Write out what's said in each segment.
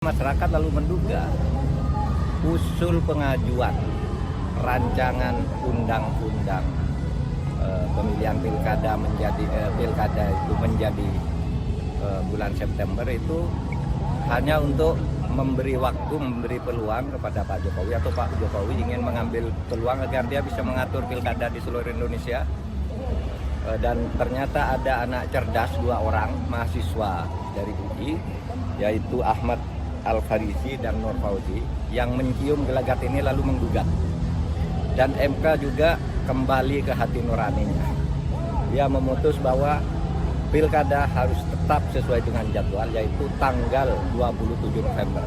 Masyarakat lalu menduga usul pengajuan rancangan undang-undang pemilihan pilkada itu menjadi bulan September itu hanya untuk memberi waktu, memberi peluang kepada Pak Jokowi, atau Pak Jokowi ingin mengambil peluang agar dia bisa mengatur pilkada di seluruh Indonesia. Dan ternyata ada anak cerdas, 2 orang mahasiswa dari UI, yaitu Ahmad Al-Farisi dan Nur Fauzi, yang mencium gelagat ini lalu menggugat. Dan MK juga kembali ke hati nuraninya. Dia memutus bahwa pilkada harus tetap sesuai dengan jadwal, yaitu tanggal 27 November.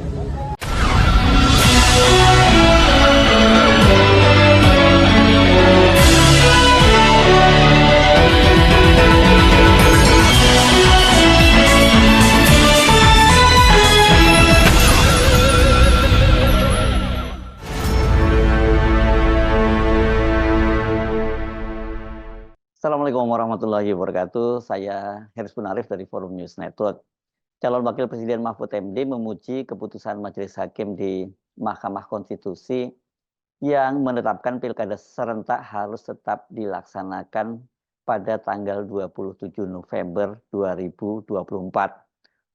Assalamualaikum warahmatullahi wabarakatuh. Saya Heris Punarif dari Forum News Network. Calon Wakil Presiden Mahfud MD memuji keputusan Majelis Hakim di Mahkamah Konstitusi yang menetapkan pilkada serentak harus tetap dilaksanakan pada tanggal 27 November 2024.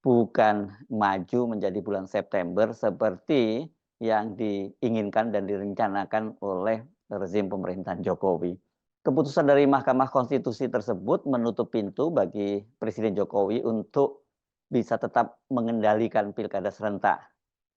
Bukan maju menjadi bulan September seperti yang diinginkan dan direncanakan oleh rezim pemerintahan Jokowi. Keputusan dari Mahkamah Konstitusi tersebut menutup pintu bagi Presiden Jokowi untuk bisa tetap mengendalikan pilkada serentak.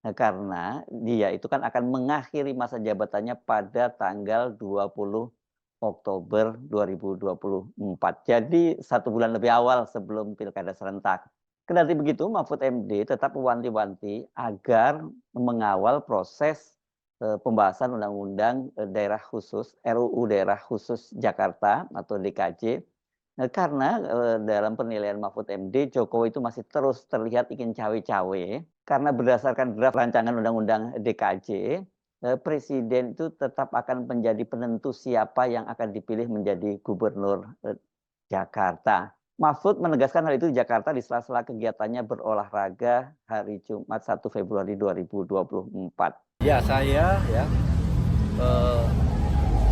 Nah, karena dia itu kan akan mengakhiri masa jabatannya pada tanggal 20 Oktober 2024. Jadi 1 bulan lebih awal sebelum pilkada serentak. Kendati begitu, Mahfud MD tetap mewanti-wanti agar mengawal proses pembahasan undang-undang daerah khusus, RUU daerah khusus Jakarta atau DKJ, karena dalam penilaian Mahfud MD, Jokowi itu masih terus terlihat ingin cawe-cawe, karena berdasarkan draft rancangan undang-undang DKJ, Presiden itu tetap akan menjadi penentu siapa yang akan dipilih menjadi gubernur Jakarta. Mahfud menegaskan hal itu di Jakarta di sela-sela kegiatannya berolahraga hari Jumat 1 Februari 2024. Ya, saya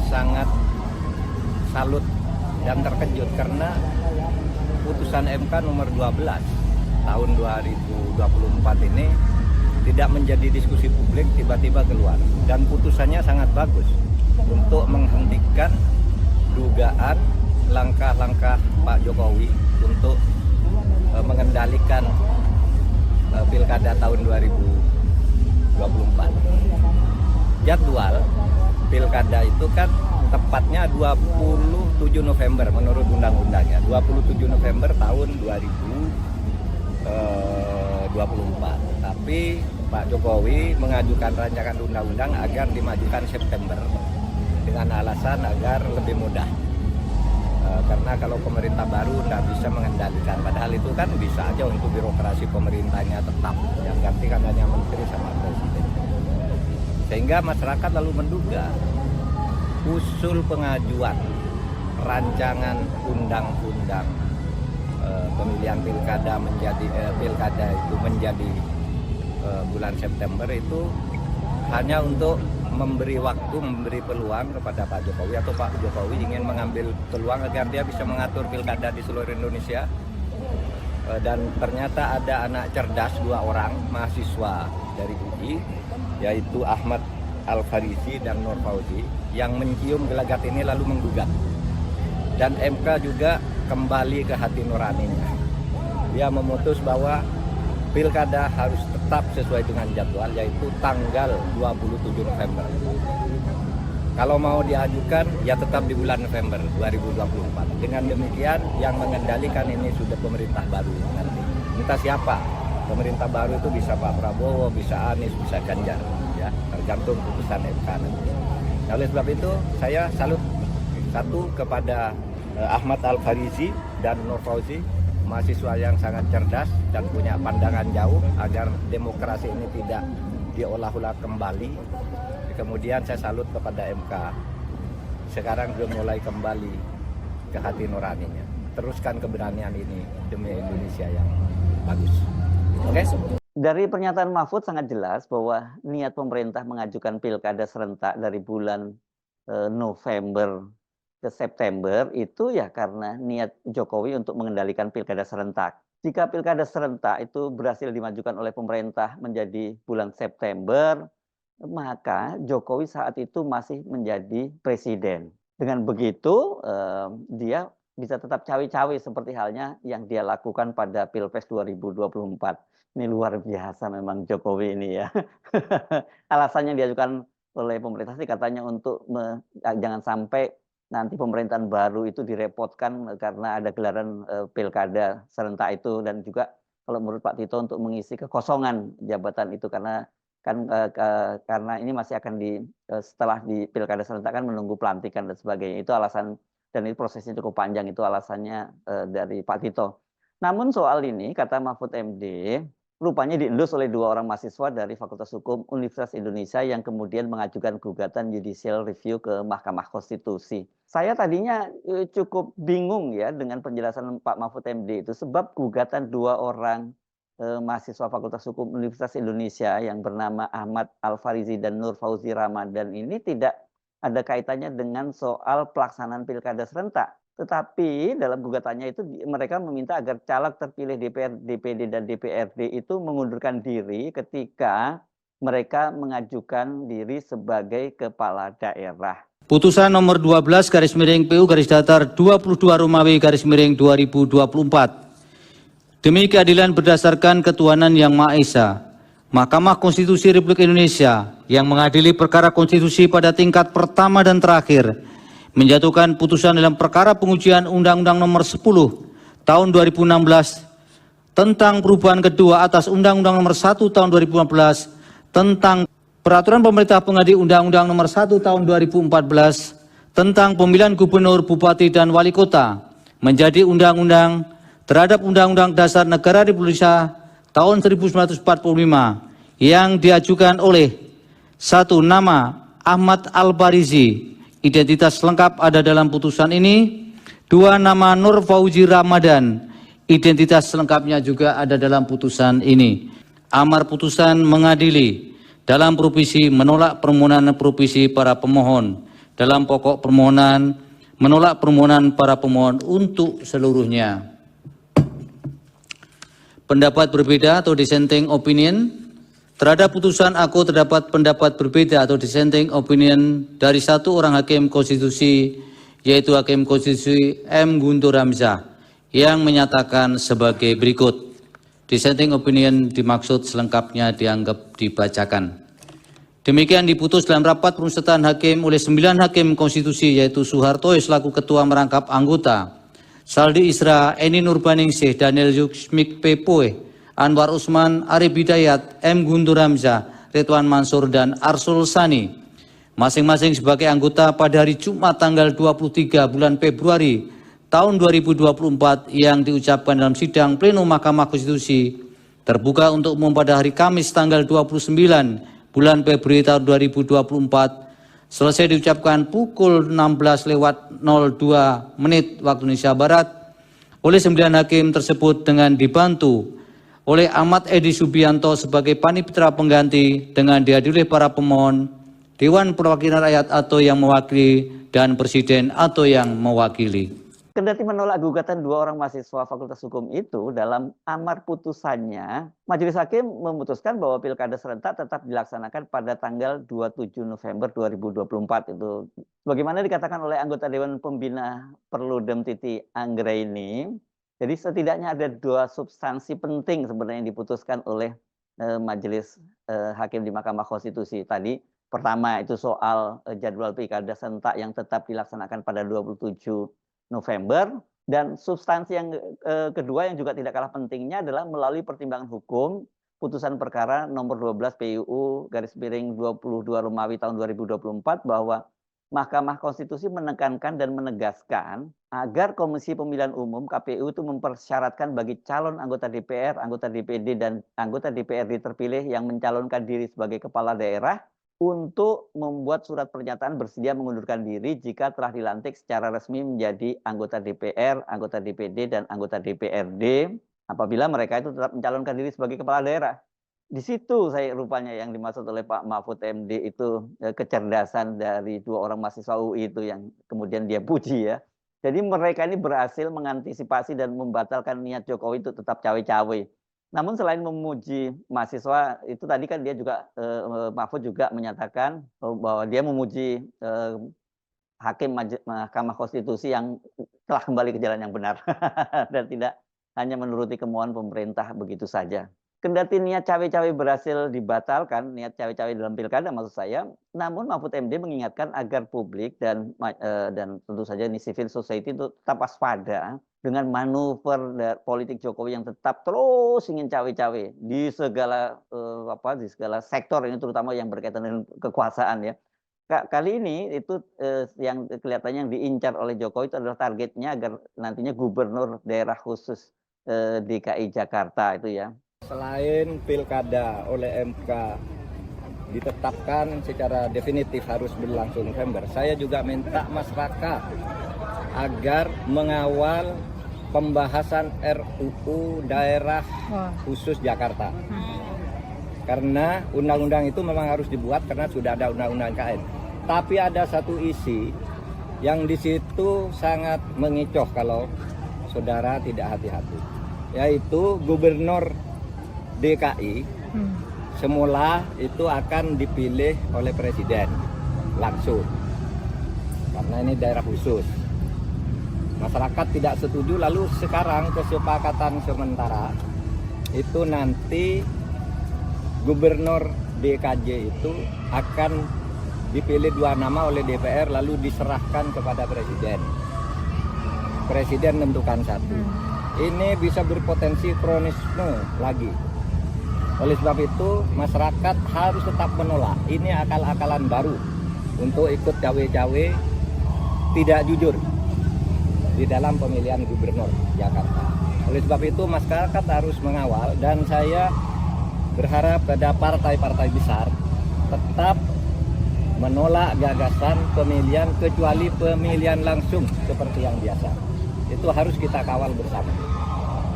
sangat salut dan terkejut karena putusan MK nomor 12 tahun 2024 ini tidak menjadi diskusi publik, tiba-tiba keluar. Dan putusannya sangat bagus untuk menghentikan dugaan langkah-langkah Pak Jokowi untuk mengendalikan pilkada tahun 2024. Jadwal pilkada itu kan tepatnya 27 November menurut undang-undangnya, 27 November tahun 2024. Tapi Pak Jokowi mengajukan rancangan undang-undang agar dimajukan September dengan alasan agar lebih mudah. Karena kalau pemerintah baru tidak bisa mengendalikan, padahal itu kan bisa aja untuk birokrasi pemerintahnya tetap, yang ganti kan hanya menteri sama presiden. Sehingga masyarakat lalu menduga usul pengajuan rancangan undang-undang pemilihan pilkada itu menjadi bulan September itu hanya untuk memberi waktu, memberi peluang kepada Pak Jokowi, atau Pak Jokowi ingin mengambil peluang agar dia bisa mengatur pilkada di seluruh Indonesia. Dan ternyata ada anak cerdas, 2 orang mahasiswa dari UI, yaitu Ahmad Al-Farisi dan Nur Fauzi, yang mencium gelagat ini lalu menggugat. Dan MK juga kembali ke hati nuraninya. Dia memutus bahwa pilkada harus tetap sesuai dengan jadwal, yaitu tanggal 27 November. Kalau mau diajukan, ya tetap di bulan November 2024. Dengan demikian, yang mengendalikan ini sudah pemerintah baru nanti. Entah siapa, pemerintah baru itu bisa Pak Prabowo, bisa Anies, bisa Ganjar, ya, tergantung putusan MK nanti. Oleh sebab itu, saya salut satu kepada Ahmad Al-Farisi dan Nur Fauzi, mahasiswa yang sangat cerdas dan punya pandangan jauh agar demokrasi ini tidak diolah-olah kembali. Kemudian saya salut kepada MK, sekarang sudah mulai kembali ke hati nuraninya. Teruskan keberanian ini demi Indonesia yang bagus. Oke? Dari pernyataan Mahfud sangat jelas bahwa niat pemerintah mengajukan pilkada serentak dari bulan November ke September itu ya karena niat Jokowi untuk mengendalikan pilkada serentak. Jika pilkada serentak itu berhasil dimajukan oleh pemerintah menjadi bulan September, maka Jokowi saat itu masih menjadi presiden. Dengan begitu, dia bisa tetap cawe-cawe seperti halnya yang dia lakukan pada Pilpres 2024. Ini luar biasa memang Jokowi ini ya. Alasannya diajukan oleh pemerintah sih katanya untuk jangan sampai nanti pemerintahan baru itu direpotkan karena ada gelaran pilkada serentak itu, dan juga kalau menurut Pak Tito untuk mengisi kekosongan jabatan itu karena karena ini masih akan setelah di pilkada serentak kan menunggu pelantikan dan sebagainya. Itu alasan, dan ini prosesnya cukup panjang, itu alasannya dari Pak Tito. Namun soal ini kata Mahfud MD rupanya diendus oleh 2 orang mahasiswa dari Fakultas Hukum Universitas Indonesia yang kemudian mengajukan gugatan judicial review ke Mahkamah Konstitusi. Saya tadinya cukup bingung ya dengan penjelasan Pak Mahfud MD itu, sebab gugatan 2 orang mahasiswa Fakultas Hukum Universitas Indonesia yang bernama Ahmad Al-Farizi dan Nur Fauzi Ramadan ini tidak ada kaitannya dengan soal pelaksanaan pilkada serentak. Tetapi dalam gugatannya itu mereka meminta agar caleg terpilih DPR, DPD, dan DPRD itu mengundurkan diri ketika mereka mengajukan diri sebagai kepala daerah. Putusan nomor 12 garis miring PU garis datar 22 Romawi garis miring 2024. Demi keadilan berdasarkan ketuhanan yang Maha Esa, Mahkamah Konstitusi Republik Indonesia yang mengadili perkara konstitusi pada tingkat pertama dan terakhir menjatuhkan putusan dalam perkara pengujian Undang-Undang Nomor 10 Tahun 2016 tentang perubahan kedua atas Undang-Undang Nomor 1 Tahun 2015 tentang Peraturan Pemerintah Pengganti Undang-Undang Nomor 1 Tahun 2014 tentang pemilihan gubernur, bupati, dan wali kota menjadi undang-undang terhadap Undang-Undang Dasar Negara Republik Indonesia tahun 1945 yang diajukan oleh 1. Nama Ahmad Al-Farizi, identitas lengkap ada dalam putusan ini. 2. Nama Nur Fauzi Ramadan, identitas lengkapnya juga ada dalam putusan ini. Amar putusan mengadili dalam provisi menolak permohonan provisi para pemohon. Dalam pokok permohonan menolak permohonan para pemohon untuk seluruhnya. Pendapat berbeda atau dissenting opinion. Terhadap putusan aku terdapat pendapat berbeda atau dissenting opinion dari 1 orang hakim konstitusi, yaitu Hakim Konstitusi M. Guntur Hamzah, yang menyatakan sebagai berikut. Dissenting opinion dimaksud selengkapnya dianggap dibacakan. Demikian diputus dalam rapat permusyawaratan hakim oleh 9 hakim konstitusi, yaitu Soeharto selaku ketua merangkap anggota, Saldi Isra, Eni Nurbaningsih, Daniel Yusmik P. Poe, Anwar Usman, Arif Hidayat, M. Guntur Hamzah, Ridwan Mansur, dan Arsul Sani, masing-masing sebagai anggota pada hari Jumat tanggal 23 bulan Februari tahun 2024 yang diucapkan dalam sidang pleno Mahkamah Konstitusi terbuka untuk umum pada hari Kamis tanggal 29 bulan Februari tahun 2024 selesai diucapkan pukul 16:02 waktu Indonesia Barat oleh 9 hakim tersebut dengan dibantu oleh Ahmad Edi Subianto sebagai panitera pengganti dengan dihadiri para pemohon, Dewan Perwakilan Rakyat atau yang mewakili, dan Presiden atau yang mewakili. Kendati menolak gugatan 2 orang mahasiswa Fakultas Hukum itu, dalam amar putusannya, Majelis Hakim memutuskan bahwa pilkada serentak tetap dilaksanakan pada tanggal 27 November 2024 itu. Bagaimana dikatakan oleh anggota Dewan Pembina Perludem Titi Anggraini, jadi setidaknya ada 2 substansi penting sebenarnya yang diputuskan oleh Majelis Hakim di Mahkamah Konstitusi. Tadi pertama itu soal jadwal pilkada serentak yang tetap dilaksanakan pada 27 November, dan substansi yang kedua yang juga tidak kalah pentingnya adalah melalui pertimbangan hukum putusan perkara nomor 12 PUU garis miring 22 Romawi tahun 2024 bahwa Mahkamah Konstitusi menekankan dan menegaskan agar Komisi Pemilihan Umum KPU itu mempersyaratkan bagi calon anggota DPR, anggota DPD, dan anggota DPRD terpilih yang mencalonkan diri sebagai kepala daerah untuk membuat surat pernyataan bersedia mengundurkan diri jika telah dilantik secara resmi menjadi anggota DPR, anggota DPD, dan anggota DPRD apabila mereka itu tetap mencalonkan diri sebagai kepala daerah. di situ saya rupanya yang dimaksud oleh Pak Mahfud MD itu kecerdasan dari 2 orang mahasiswa UI itu yang kemudian dia puji ya. Jadi mereka ini berhasil mengantisipasi dan membatalkan niat Jokowi itu tetap cawe-cawe. Namun selain memuji mahasiswa itu tadi kan dia juga Mahfud juga menyatakan bahwa dia memuji hakim Mahkamah Konstitusi yang telah kembali ke jalan yang benar dan tidak hanya menuruti kemauan pemerintah begitu saja. Kendati niat cawe-cawe berhasil dibatalkan, niat cawe-cawe dalam pilkada maksud saya, namun Mahfud MD mengingatkan agar publik dan tentu saja ini civil society itu tetap waspada dengan manuver politik Jokowi yang tetap terus ingin cawe-cawe di segala di segala sektor ini terutama yang berkaitan dengan kekuasaan ya. Kali ini itu yang kelihatannya yang diincar oleh Jokowi itu adalah targetnya agar nantinya gubernur daerah khusus DKI Jakarta itu ya. Selain pilkada oleh MK ditetapkan secara definitif harus berlangsung November, saya juga minta masyarakat agar mengawal pembahasan RUU daerah khusus Jakarta. Karena undang-undang itu memang harus dibuat karena sudah ada undang-undang KN. Tapi ada satu isi yang di situ sangat mengecoh kalau saudara tidak hati-hati, yaitu gubernur DKI semula itu akan dipilih oleh presiden langsung karena ini daerah khusus. Masyarakat tidak setuju, lalu sekarang kesepakatan sementara itu nanti gubernur DKJ itu akan dipilih 2 nama oleh DPR lalu diserahkan kepada presiden. Presiden menentukan 1. Ini bisa berpotensi kronisme lagi. Oleh sebab itu masyarakat harus tetap menolak. Ini akal-akalan baru untuk ikut cawe-cawe tidak jujur di dalam pemilihan gubernur Jakarta. Oleh sebab itu masyarakat harus mengawal dan saya berharap pada partai-partai besar tetap menolak gagasan pemilihan kecuali pemilihan langsung seperti yang biasa. Itu harus kita kawal bersama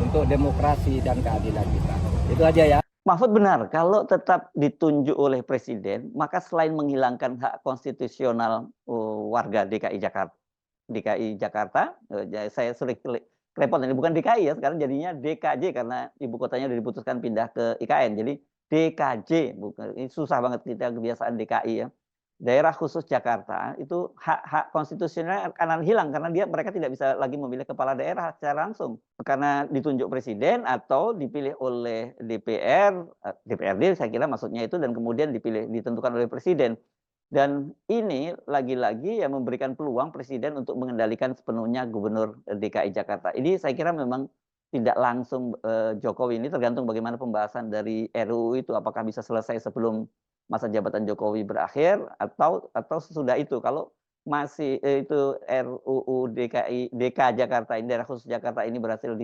untuk demokrasi dan keadilan kita. Itu aja ya. Mahfud benar, kalau tetap ditunjuk oleh presiden, maka selain menghilangkan hak konstitusional warga DKI Jakarta, saya sering repot ini bukan DKI ya, sekarang jadinya DKJ karena ibu kotanya sudah diputuskan pindah ke IKN. Jadi DKJ, bukan ini susah banget kita kebiasaan DKI ya. Daerah khusus Jakarta itu hak konstitusionalnya akan hilang karena mereka tidak bisa lagi memilih kepala daerah secara langsung karena ditunjuk presiden atau dipilih oleh DPRD saya kira maksudnya itu dan kemudian ditentukan oleh presiden. Dan ini lagi-lagi yang memberikan peluang presiden untuk mengendalikan sepenuhnya gubernur DKI Jakarta. Ini saya kira memang tidak langsung Jokowi, ini tergantung bagaimana pembahasan dari RUU itu apakah bisa selesai sebelum masa jabatan Jokowi berakhir atau sesudah itu. Kalau masih itu RUU DK Jakarta ini daerah khusus Jakarta ini berhasil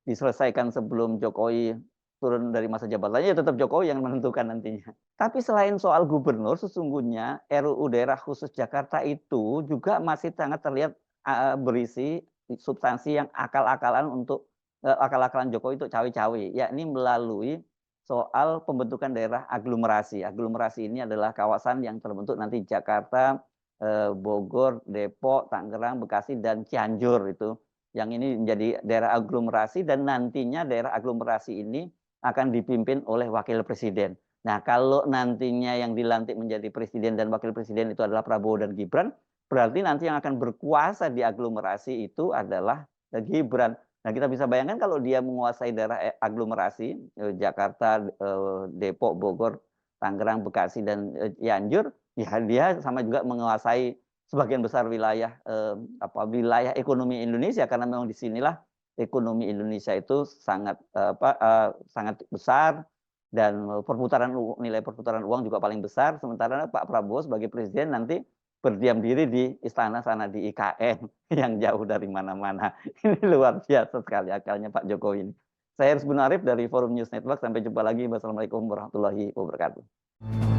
diselesaikan sebelum Jokowi turun dari masa jabatannya, ya tetap Jokowi yang menentukan nantinya. Tapi selain soal gubernur, sesungguhnya RUU daerah khusus Jakarta itu juga masih sangat terlihat berisi substansi yang akal-akalan Jokowi untuk cawe-cawe, yakni melalui soal pembentukan daerah aglomerasi. Aglomerasi ini adalah kawasan yang terbentuk nanti Jakarta, Bogor, Depok, Tangerang, Bekasi, dan Cianjur itu. Yang ini menjadi daerah aglomerasi dan nantinya daerah aglomerasi ini akan dipimpin oleh wakil presiden. Nah, kalau nantinya yang dilantik menjadi presiden dan wakil presiden itu adalah Prabowo dan Gibran, berarti nanti yang akan berkuasa di aglomerasi itu adalah Gibran. Nah, kita bisa bayangkan kalau dia menguasai daerah aglomerasi, Jakarta, Depok, Bogor, Tangerang, Bekasi, dan Cianjur, ya dia sama juga menguasai sebagian besar wilayah wilayah ekonomi Indonesia karena memang disinilah ekonomi Indonesia itu sangat besar dan nilai perputaran uang juga paling besar. Sementara Pak Prabowo sebagai presiden nanti berdiam diri di istana sana di IKN yang jauh dari mana-mana. Ini luar biasa sekali akalnya Pak Jokowi ini. Saya Hersbun Arif dari Forum News Network. Sampai jumpa lagi. Wassalamualaikum warahmatullahi wabarakatuh.